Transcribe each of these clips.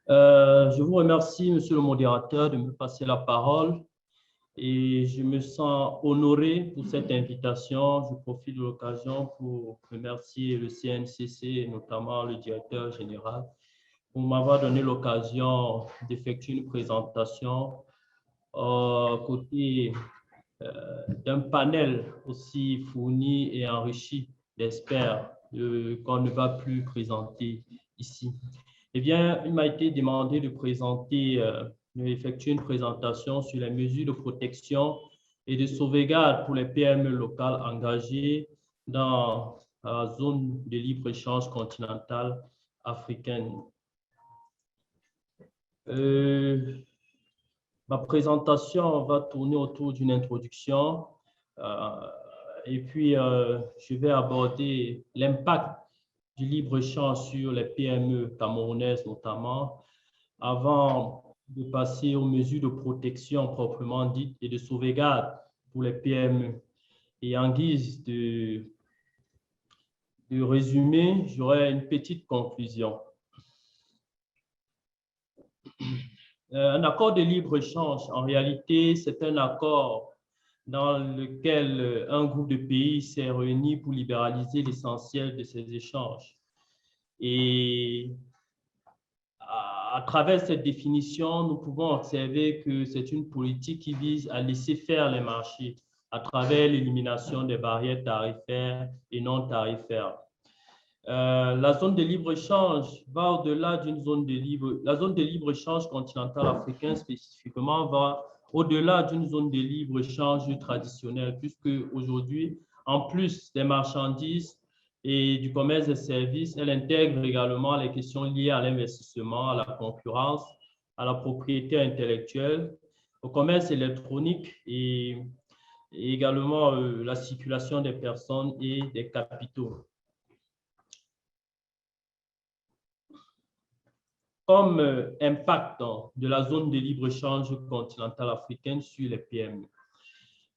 Je vous remercie, monsieur le modérateur, de me passer la parole et je me sens honoré pour cette invitation. Je profite de l'occasion pour remercier le CNCC et notamment le directeur général pour m'avoir donné l'occasion d'effectuer une présentation côté d'un panel aussi fourni et enrichi d'experts qu'on ne va plus présenter ici. Eh bien, il m'a été demandé de d'effectuer une présentation sur les mesures de protection et de sauvegarde pour les PME locales engagées dans la zone de libre-échange continentale africaine. Ma présentation va tourner autour d'une introduction et puis je vais aborder l'impact du libre-échange sur les PME camerounaises notamment, avant de passer aux mesures de protection proprement dites et de sauvegarde pour les PME. Et en guise de résumé, j'aurai une petite conclusion. Un accord de libre-échange, en réalité, c'est un accord dans lequel un groupe de pays s'est réuni pour libéraliser l'essentiel de ces échanges. Et à travers cette définition, nous pouvons observer que c'est une politique qui vise à laisser faire les marchés à travers l'élimination des barrières tarifaires et non tarifaires. La zone de libre-échange va au-delà d'une zone de libre. La zone de libre-échange continentale africaine spécifiquement va au-delà d'une zone de libre-échange traditionnelle, puisque aujourd'hui, en plus des marchandises et du commerce des services, elle intègre également les questions liées à l'investissement, à la concurrence, à la propriété intellectuelle, au commerce électronique et également la circulation des personnes et des capitaux. Comme impact de la zone de libre-échange continentale africaine sur les PME.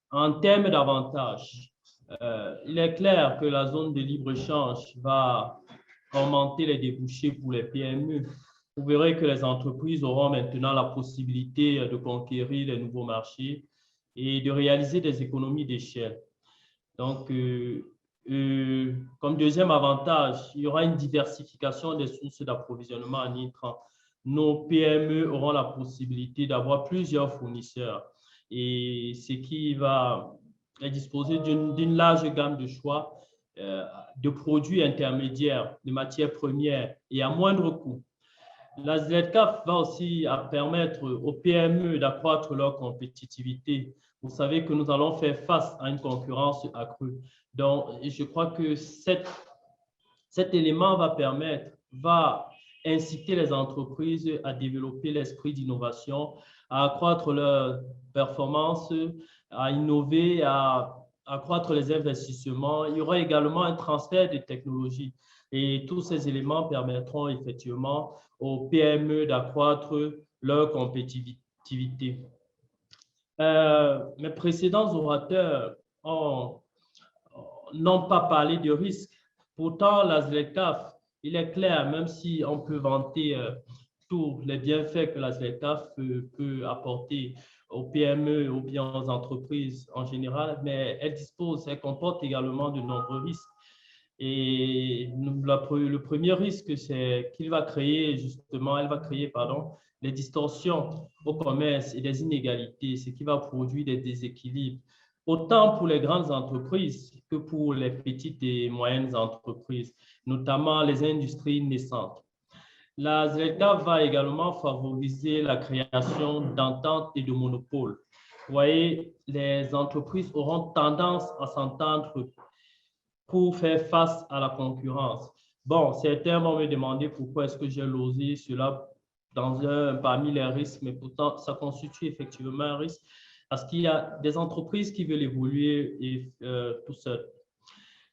En termes d'avantages, il est clair que la zone de libre-échange va augmenter les débouchés pour les PME. Vous verrez que les entreprises auront maintenant la possibilité de conquérir les nouveaux marchés et de réaliser des économies d'échelle. Donc, comme deuxième avantage, il y aura une diversification des sources d'approvisionnement en intrants. Nos PME auront la possibilité d'avoir plusieurs fournisseurs et ce qui va disposer d'une large gamme de choix de produits intermédiaires, de matières premières et à moindre coût. La ZLECAf va aussi permettre aux PME d'accroître leur compétitivité. Vous savez que nous allons faire face à une concurrence accrue. Donc, je crois que cet élément va inciter les entreprises à développer l'esprit d'innovation, à accroître leur performance, à innover, à accroître les investissements. Il y aura également un transfert de technologies. Et tous ces éléments permettront effectivement aux PME d'accroître leur compétitivité. Mes précédents orateurs n'ont pas parlé de risques. Pourtant, la ZLECAf, il est clair, même si on peut vanter tous les bienfaits que la ZLECAf peut apporter aux PME ou bien aux entreprises en général, mais elle comporte également de nombreux risques. Et le premier risque, c'est qu'elle va créer des distorsions au commerce et des inégalités, ce qui va produire des déséquilibres, autant pour les grandes entreprises que pour les petites et moyennes entreprises, notamment les industries naissantes. La ZLECAf va également favoriser la création d'ententes et de monopoles. Vous voyez, les entreprises auront tendance à s'entendre pour faire face à la concurrence. Bon, certains vont me demander pourquoi est-ce que j'ai losé cela parmi les risques, mais pourtant, ça constitue effectivement un risque parce qu'il y a des entreprises qui veulent évoluer tout seules.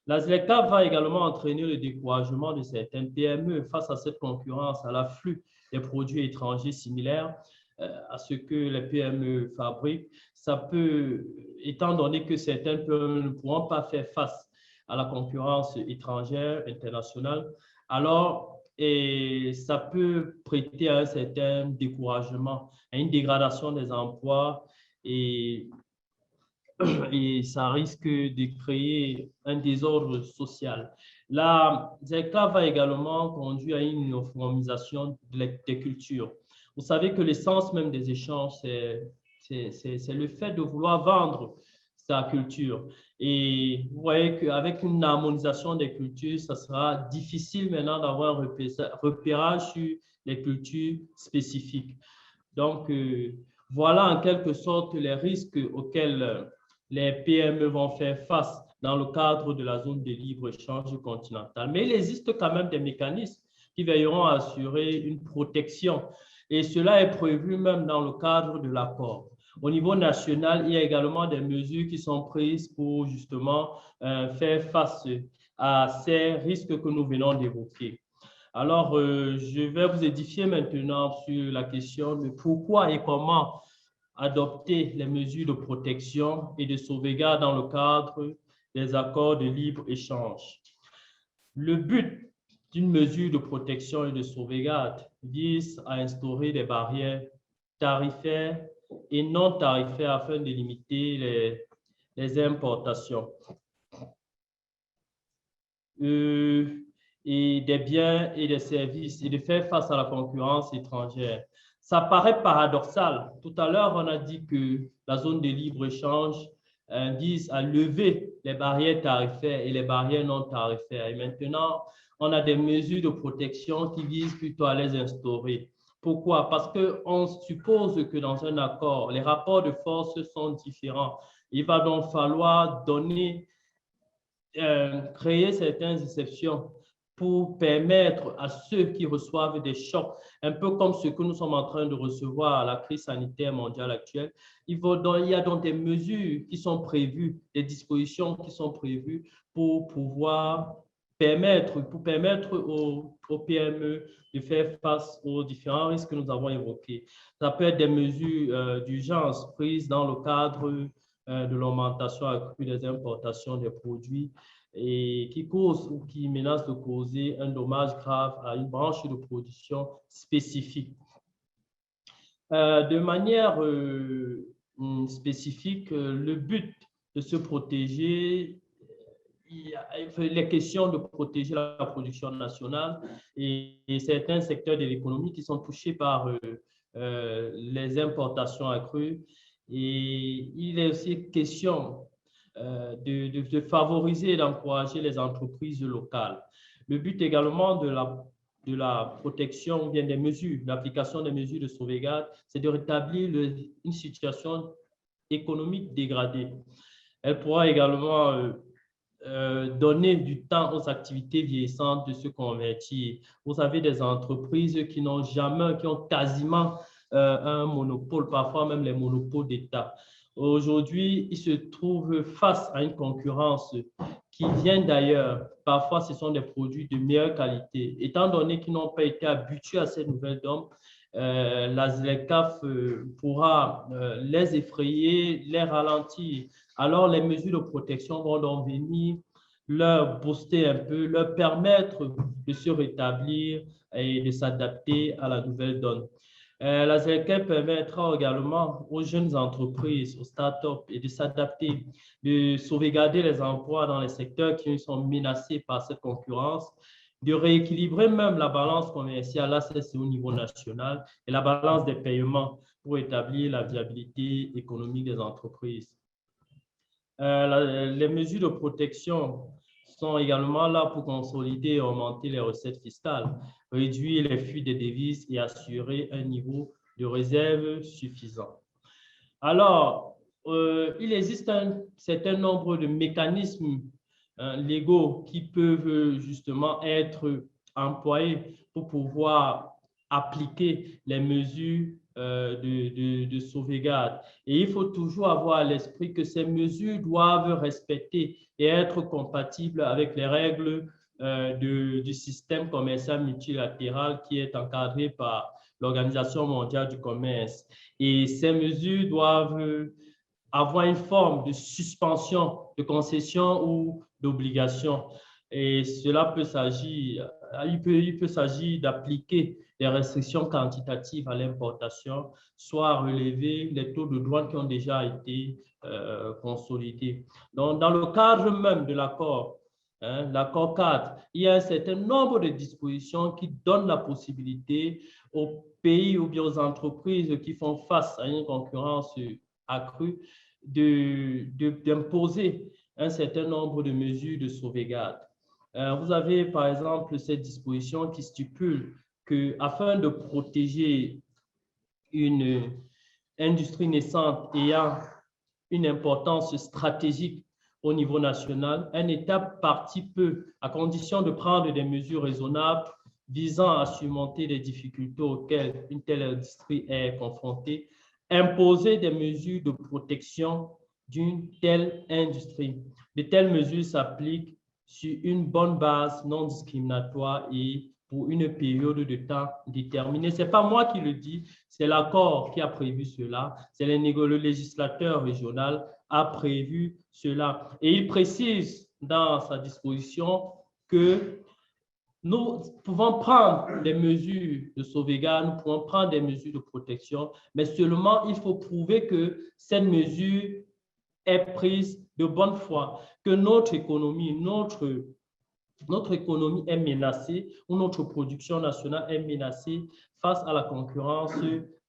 La ZLECAf va également entraîner le découragement de certaines PME face à cette concurrence, à l'afflux des produits étrangers similaires à ce que les PME fabriquent. Ça peut, étant donné que certaines PME ne pourront pas faire face à la concurrence étrangère, internationale, alors et ça peut prêter à un certain découragement, à une dégradation des emplois et ça risque de créer un désordre social. La ZECA va également conduire à une uniformisation des cultures. Vous savez que l'essence même des échanges, c'est le fait de vouloir vendre sa culture. Et vous voyez qu'avec une harmonisation des cultures, ça sera difficile maintenant d'avoir un repérage sur les cultures spécifiques. Donc, voilà en quelque sorte les risques auxquels les PME vont faire face dans le cadre de la zone de libre-échange continentale. Mais il existe quand même des mécanismes qui veilleront à assurer une protection et cela est prévu même dans le cadre de l'accord. Au niveau national, il y a également des mesures qui sont prises pour justement faire face à ces risques que nous venons d'évoquer. Alors, je vais vous édifier maintenant sur la question de pourquoi et comment adopter les mesures de protection et de sauvegarde dans le cadre des accords de libre-échange. Le but d'une mesure de protection et de sauvegarde vise à instaurer des barrières tarifaires et non tarifaires afin de limiter les importations et des biens et des services et de faire face à la concurrence étrangère. Ça paraît paradoxal. Tout à l'heure, on a dit que la zone de libre-échange vise à lever les barrières tarifaires et les barrières non tarifaires. Et maintenant, on a des mesures de protection qui visent plutôt à les instaurer. Pourquoi? Parce qu'on suppose que dans un accord, les rapports de force sont différents. Il va donc falloir créer certaines exceptions pour permettre à ceux qui reçoivent des chocs, un peu comme ce que nous sommes en train de recevoir à la crise sanitaire mondiale actuelle. Il y a donc des mesures qui sont prévues, des dispositions qui sont prévues pour pouvoir permettre aux PME de faire face aux différents risques que nous avons évoqués. Ça peut être des mesures d'urgence prises dans le cadre de l'augmentation accrue des importations des produits et qui cause ou qui menace de causer un dommage grave à une branche de production spécifique. De manière spécifique, le but de se protéger, il est question de protéger la production nationale et certains secteurs de l'économie qui sont touchés par les importations accrues. Et il est aussi question de favoriser et d'encourager les entreprises locales. Le but également de la protection ou bien des mesures, l'application des mesures de sauvegarde, c'est de rétablir une situation économique dégradée. Elle pourra également donner du temps aux activités vieillissantes de se convertir. Vous avez des entreprises qui n'ont jamais, qui ont quasiment un monopole, parfois même les monopoles d'État. Aujourd'hui, ils se trouvent face à une concurrence qui vient d'ailleurs. Parfois, ce sont des produits de meilleure qualité. Étant donné qu'ils n'ont pas été habitués à ces nouvelles normes, la ZLECAf pourra les effrayer, les ralentir. Alors, les mesures de protection vont donc venir leur booster un peu, leur permettre de se rétablir et de s'adapter à la nouvelle donne. La ZLECAf permettra également aux jeunes entreprises, aux startups, et de s'adapter, de sauvegarder les emplois dans les secteurs qui sont menacés par cette concurrence, de rééquilibrer même la balance commerciale, là c'est au niveau national, et la balance des paiements pour établir la viabilité économique des entreprises. Les mesures de protection sont également là pour consolider et augmenter les recettes fiscales, réduire les fuites de devises et assurer un niveau de réserve suffisant. Alors, il existe un certain nombre de mécanismes légaux qui peuvent justement être employés pour pouvoir appliquer les mesures de sauvegarde. Et il faut toujours avoir à l'esprit que ces mesures doivent respecter et être compatibles avec les règles du système commercial multilatéral qui est encadré par l'Organisation mondiale du commerce. Et ces mesures doivent avoir une forme de suspension, de concession ou d'obligation. Et cela peut s'agir, il peut s'agir d'appliquer des restrictions quantitatives à l'importation, soit relever les taux de douane qui ont déjà été consolidés. Donc, dans le cadre même de l'accord, l'accord cadre, il y a un certain nombre de dispositions qui donnent la possibilité aux pays ou bien aux entreprises qui font face à une concurrence accrue d'imposer un certain nombre de mesures de sauvegarde. Vous avez par exemple cette disposition qui stipule que afin de protéger une industrie naissante ayant une importance stratégique au niveau national, un État partie peut, à condition de prendre des mesures raisonnables visant à surmonter les difficultés auxquelles une telle industrie est confrontée, imposer des mesures de protection d'une telle industrie. De telles mesures s'appliquent sur une bonne base non discriminatoire et pour une période de temps déterminée. Ce n'est pas moi qui le dis, c'est l'accord qui a prévu cela, c'est le législateur régional a prévu cela. Et il précise dans sa disposition que nous pouvons prendre des mesures de sauvegarde, nous pouvons prendre des mesures de protection, mais seulement il faut prouver que cette mesure est prise de bonne foi, que notre économie est menacée ou notre production nationale est menacée face à la concurrence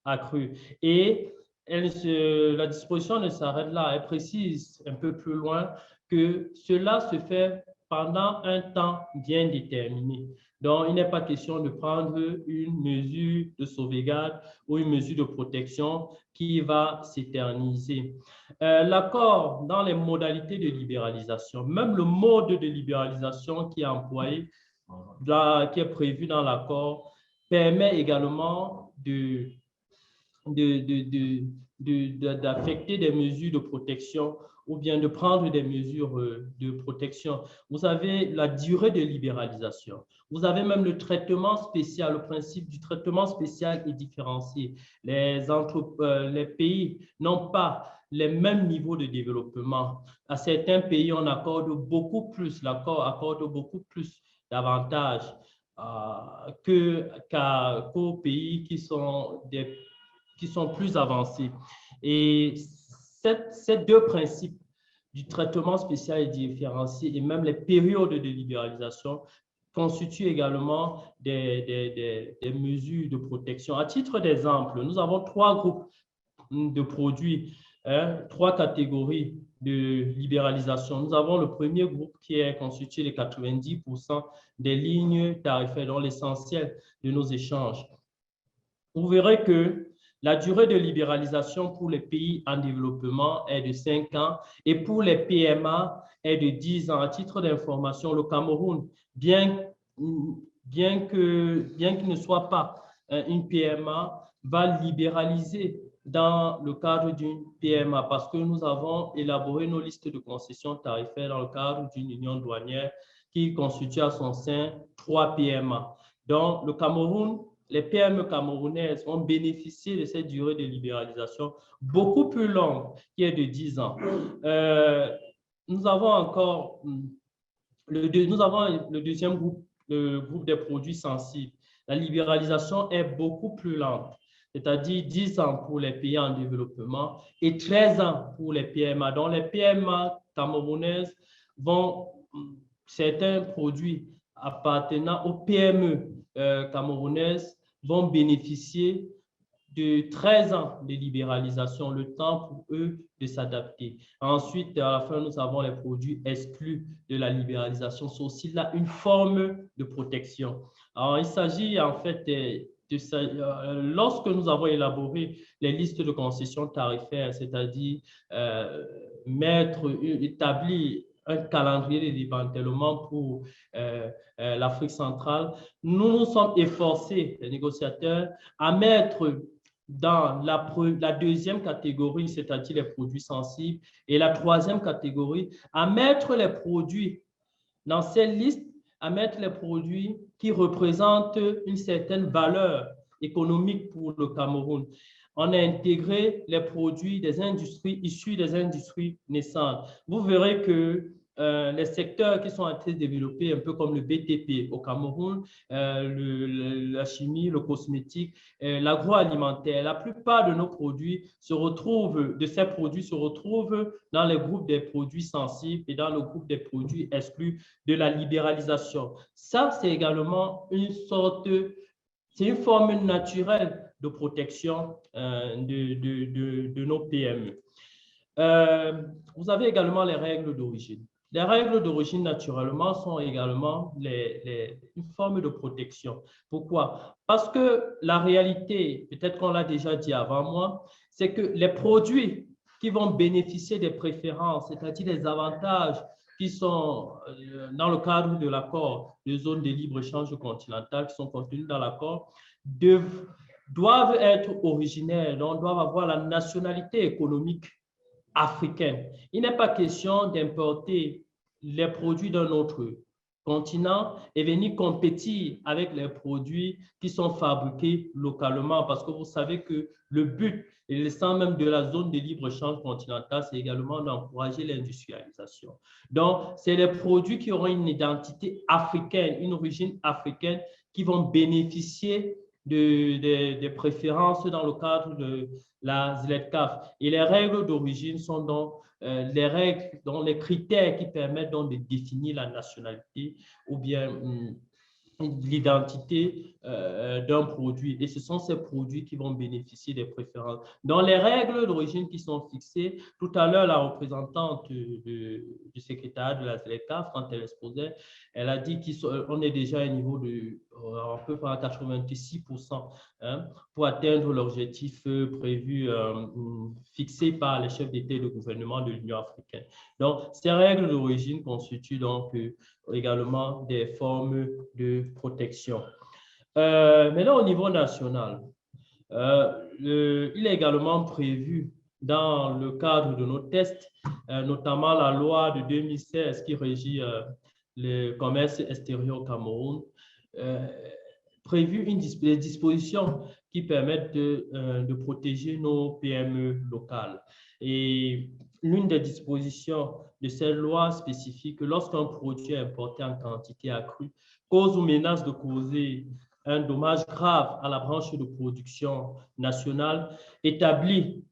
accrue. Et la disposition ne s'arrête là, elle précise un peu plus loin que cela se fait pendant un temps bien déterminé. Donc, il n'est pas question de prendre une mesure de sauvegarde ou une mesure de protection qui va s'éterniser. L'accord dans les modalités de libéralisation, même le mode de libéralisation qui est employé, qui est prévu dans l'accord, permet également d'affecter des mesures de protection ou bien de prendre des mesures de protection. Vous avez la durée de libéralisation. Vous avez même le traitement spécial, le principe du traitement spécial et différencié. Les pays n'ont pas les mêmes niveaux de développement. À certains pays, on accorde beaucoup plus, l'accord accorde beaucoup plus d'avantages qu'aux pays qui sont plus avancés. Et ces deux principes du traitement spécial et différencié et même les périodes de libéralisation constituent également des mesures de protection. À titre d'exemple, nous avons trois groupes de produits, trois catégories de libéralisation. Nous avons le premier groupe qui est constitué de 90% des lignes tarifaires, dont l'essentiel de nos échanges. Vous verrez que la durée de libéralisation pour les pays en développement est de 5 ans et pour les PMA est de 10 ans. À titre d'information, le Cameroun, bien qu'il ne soit pas une PMA, va libéraliser dans le cadre d'une PMA parce que nous avons élaboré nos listes de concessions tarifaires dans le cadre d'une union douanière qui constitue à son sein 3 PMA. Donc, le Cameroun, les PME camerounaises ont bénéficié de cette durée de libéralisation beaucoup plus longue, qui est de 10 ans. Nous avons encore le deuxième groupe, le groupe des produits sensibles. La libéralisation est beaucoup plus lente, c'est-à-dire 10 ans pour les pays en développement et 13 ans pour les PMA. Donc, les PMA camerounaises certains produits appartenant aux PME camerounaises vont bénéficier de 13 ans de libéralisation, le temps pour eux de s'adapter. Ensuite, à la fin, nous avons les produits exclus de la libéralisation. C'est aussi là une forme de protection. Alors, il s'agit en fait lorsque nous avons élaboré les listes de concessions tarifaires, c'est-à-dire établir un calendrier de démantèlement pour l'Afrique centrale, nous nous sommes efforcés, les négociateurs, à mettre dans la deuxième catégorie, c'est-à-dire les produits sensibles, et la troisième catégorie, à mettre les produits dans cette liste, à mettre les produits qui représentent une certaine valeur économique pour le Cameroun. On a intégré les produits des industries issues des industries naissantes. Vous verrez que les secteurs qui sont en train de développer, un peu comme le BTP au Cameroun, la chimie, le cosmétique, l'agroalimentaire. La plupart de nos produits se retrouvent, de ces produits se retrouvent dans les groupes des produits sensibles et dans le groupe des produits exclus de la libéralisation. Ça, c'est également c'est une forme naturelle de protection de nos PME. Vous avez également les règles d'origine. Les règles d'origine, naturellement, sont également une forme de protection. Pourquoi? Parce que la réalité, peut-être qu'on l'a déjà dit avant moi, c'est que les produits qui vont bénéficier des préférences, c'est-à-dire des avantages qui sont dans le cadre de l'accord de zone de libre-échange continentale, qui sont contenus dans l'accord, doivent être originaires, donc doivent avoir la nationalité économique africaine. Il n'est pas question d'importer les produits d'un autre continent et venir compétir avec les produits qui sont fabriqués localement, parce que vous savez que le but, et le sens même de la zone de libre-échange continentale, c'est également d'encourager l'industrialisation. Donc, c'est les produits qui auront une identité africaine, une origine africaine, qui vont bénéficier des préférences dans le cadre de la ZLECAf. Et les règles d'origine sont donc les règles, donc les critères qui permettent donc de définir la nationalité ou bien l'identité d'un produit. Et ce sont ces produits qui vont bénéficier des préférences. Dans les règles d'origine qui sont fixées, tout à l'heure, la représentante du secrétariat de la ZLECAf, quand elle exposait, elle a dit qu'on est déjà à un niveau de à peu près 86% pour atteindre l'objectif prévu, fixé par les chefs d'État et de gouvernement de l'Union africaine. Donc, ces règles d'origine constituent donc également des formes de protection. Maintenant, au niveau national, il est également prévu dans le cadre de nos tests, notamment la loi de 2016 qui régit le commerce extérieur au Cameroun, prévu des dispositions qui permettent de protéger nos PME locales. Et l'une des dispositions de cette loi spécifique que lorsqu'un produit est importé en quantité accrue cause ou menace de causer un dommage grave à la branche de production nationale, établit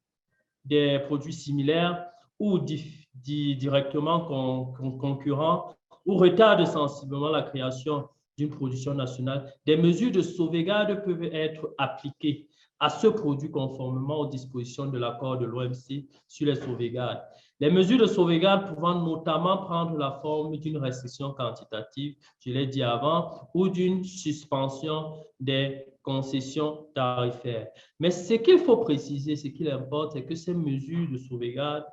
des produits similaires ou directement concurrents ou retarde sensiblement la création d'une production nationale, des mesures de sauvegarde peuvent être appliquées à ce produit conformément aux dispositions de l'accord de l'OMC sur les sauvegardes. Les mesures de sauvegarde pouvant notamment prendre la forme d'une restriction quantitative, je l'ai dit avant, ou d'une suspension des concessions tarifaires. Mais ce qu'il faut préciser, ce qu'il importe, c'est que ces mesures de sauvegarde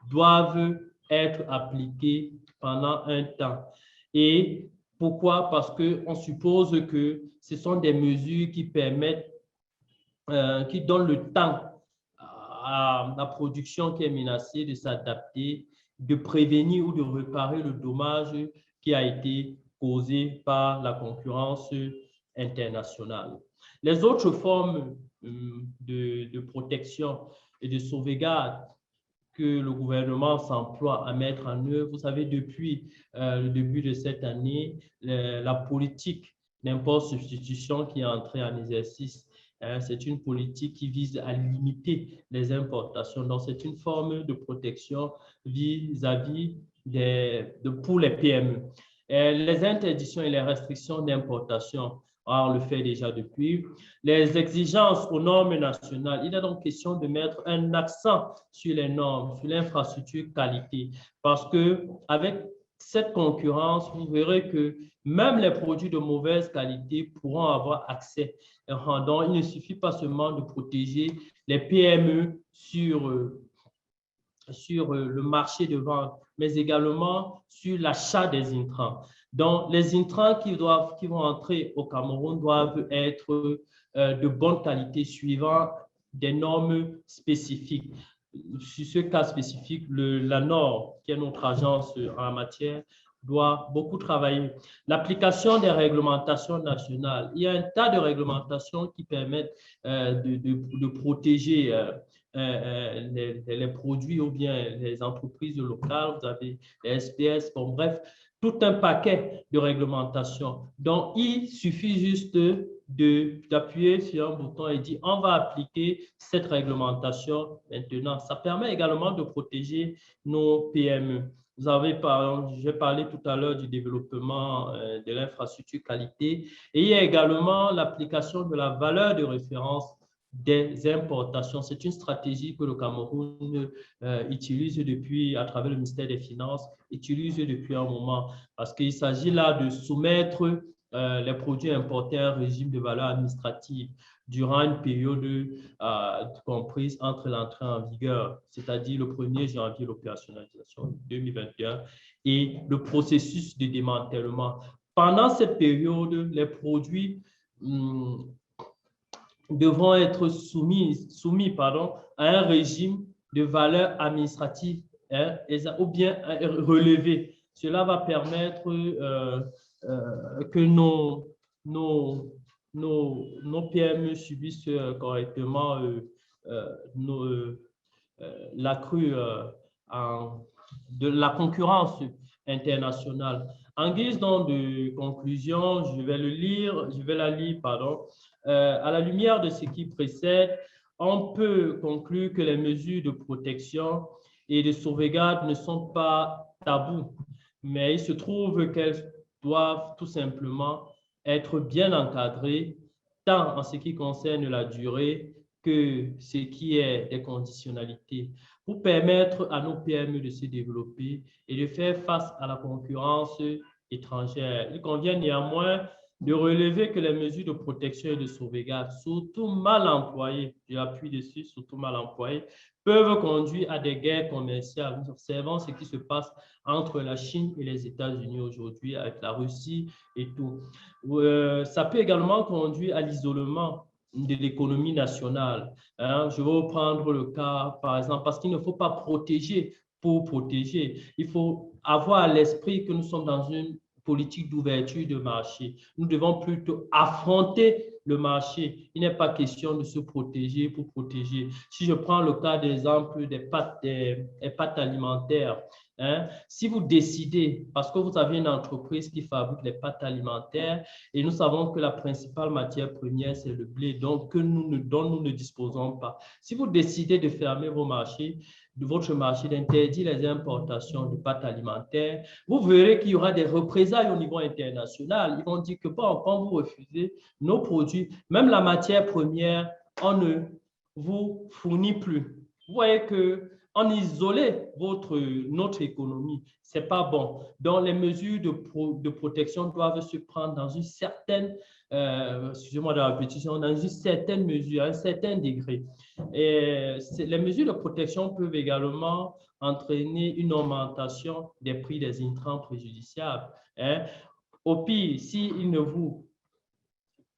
doivent être appliquées pendant un temps. Et pourquoi? Parce qu'on suppose que ce sont des mesures qui permettent, qui donnent le temps à la production qui est menacée de s'adapter, de prévenir ou de réparer le dommage qui a été causé par la concurrence internationale. Les autres formes de protection et de sauvegarde que le gouvernement s'emploie à mettre en œuvre. Vous savez, depuis le début de cette année, la politique d'import-substitution qui est entrée en exercice, c'est une politique qui vise à limiter les importations. Donc, c'est une forme de protection vis-à-vis pour les PME. Les interdictions et les restrictions d'importation, on le fait déjà depuis. Les exigences aux normes nationales, il est donc question de mettre un accent sur les normes, sur l'infrastructure qualité, parce qu'avec cette concurrence, vous verrez que même les produits de mauvaise qualité pourront avoir accès. Donc, il ne suffit pas seulement de protéger les PME sur le marché de vente, mais également sur l'achat des intrants. Donc, les intrants qui vont entrer au Cameroun doivent être de bonne qualité suivant des normes spécifiques. Sur ce cas spécifique, la NOR, qui est notre agence en la matière, doit beaucoup travailler. L'application des réglementations nationales. Il y a un tas de réglementations qui permettent de protéger les produits ou bien les entreprises locales, vous avez les SPS, bon, bref, tout un paquet de réglementations. Donc, il suffit juste d'appuyer sur un bouton et dire on va appliquer cette réglementation maintenant. Ça permet également de protéger nos PME. Vous avez, j'ai parlé tout à l'heure du développement de l'infrastructure qualité et il y a également l'application de la valeur de référence des importations. C'est une stratégie que le Cameroun utilise depuis, à travers le ministère des Finances, utilise depuis un moment parce qu'il s'agit là de soumettre les produits importés à un régime de valeur administrative durant une période comprise entre l'entrée en vigueur, c'est-à-dire le 1er janvier, l'opérationnalisation 2021 et le processus de démantèlement. Pendant cette période, les produits devront être soumis à un régime de valeur administrative ou bien relevé. Cela va permettre que nos PME subissent correctement l'accru de la concurrence internationale. En guise donc de conclusion, je vais la lire, pardon. À la lumière de ce qui précède, on peut conclure que les mesures de protection et de sauvegarde ne sont pas tabous, mais il se trouve qu'elles doivent tout simplement être bien encadrées, tant en ce qui concerne la durée que ce qui est des conditionnalités, pour permettre à nos PME de se développer et de faire face à la concurrence étrangère. Il convient néanmoins de relever que les mesures de protection et de sauvegarde, surtout mal employées, j'appuie dessus, surtout mal employées, peuvent conduire à des guerres commerciales. Nous observons ce qui se passe entre la Chine et les États-Unis aujourd'hui, avec la Russie et tout. Ça peut également conduire à l'isolement de l'économie nationale. Je vais reprendre le cas, par exemple, parce qu'il ne faut pas protéger pour protéger. Il faut avoir à l'esprit que nous sommes dans une politique d'ouverture de marché. Nous devons plutôt affronter le marché. Il n'est pas question de se protéger pour protéger. Si je prends le cas d'exemple des pâtes alimentaires, si vous décidez, parce que vous avez une entreprise qui fabrique les pâtes alimentaires et nous savons que la principale matière première, c'est le blé, donc dont nous ne disposons pas. Si vous décidez de fermer votre marché, d'interdire les importations de pâtes alimentaires, vous verrez qu'il y aura des représailles au niveau international. Ils vont dire que bon, quand vous refusez nos produits, même la matière première, on ne vous fournit plus. Vous voyez que en isoler notre économie, ce n'est pas bon. Donc, les mesures de protection doivent se prendre dans une certaine, excusez-moi de la répétition, dans une certaine mesure, à un certain degré. Et les mesures de protection peuvent également entraîner une augmentation des prix des intrants préjudiciables. Au pire,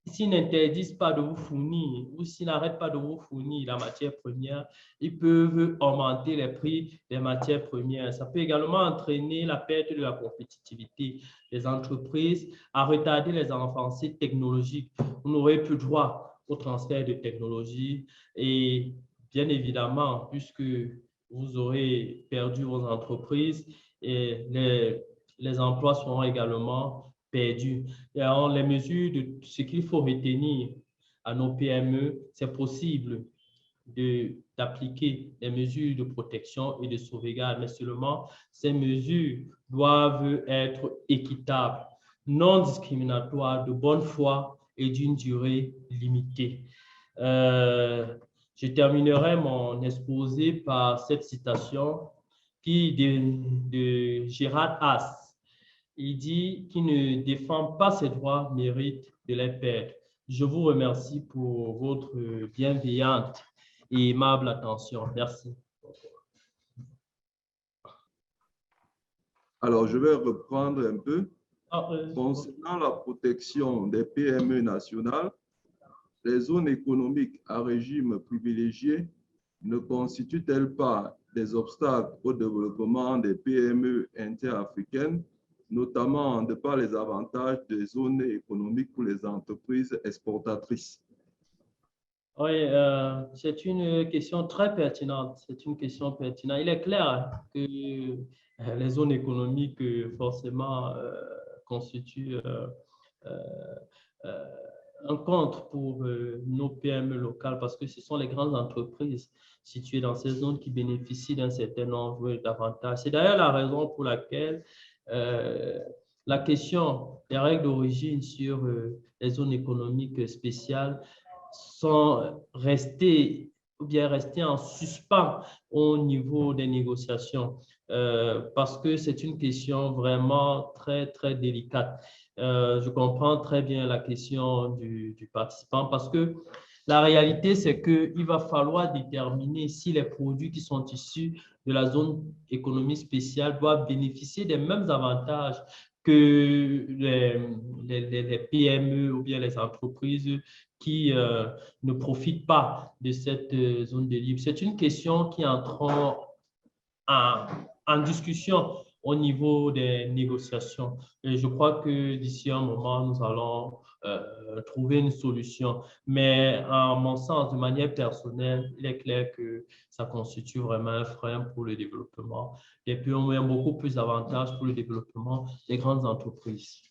s'ils n'interdisent pas de vous fournir ou s'ils n'arrêtent pas de vous fournir la matière première, ils peuvent augmenter les prix des matières premières. Ça peut également entraîner la perte de la compétitivité des entreprises, à retarder les avancées technologiques. Vous n'aurez plus droit au transfert de technologie et bien évidemment, puisque vous aurez perdu vos entreprises, et les emplois seront également perdus. Et alors, les mesures de ce qu'il faut retenir à nos PME, c'est possible d'appliquer des mesures de protection et de sauvegarde, mais seulement ces mesures doivent être équitables, non discriminatoires, de bonne foi et d'une durée limitée. Je terminerai mon exposé par cette citation de Gérard Haas. Il dit qui ne défend pas ses droits mérite de les perdre. Je vous remercie pour votre bienveillante et aimable attention. Merci. Alors, je vais reprendre un peu. Concernant la protection des PME nationales, les zones économiques à régime privilégié ne constituent-elles pas des obstacles au développement des PME interafricaines, notamment de par les avantages des zones économiques pour les entreprises exportatrices? Oui, c'est une question très pertinente. C'est une question pertinente. Il est clair que les zones économiques, forcément, constituent euh, euh, un contre pour nos PME locales parce que ce sont les grandes entreprises situées dans ces zones qui bénéficient d'un certain nombre d'avantages. C'est d'ailleurs la raison pour laquelle euh, la question des règles d'origine sur les zones économiques spéciales sont restés ou bien restés en suspens au niveau des négociations parce que c'est une question vraiment très, très délicate. Je comprends très bien la question du participant parce que la réalité, c'est qu'il va falloir déterminer si les produits qui sont issus de la zone économie spéciale doivent bénéficier des mêmes avantages que les PME ou bien les entreprises qui ne profitent pas de cette zone de libre. C'est une question qui entre en discussion au niveau des négociations. Et je crois que d'ici un moment, nous allons trouver une solution. Mais en mon sens, de manière personnelle, il est clair que ça constitue vraiment un frein pour le développement. Et puis, on a beaucoup plus d'avantages pour le développement des grandes entreprises.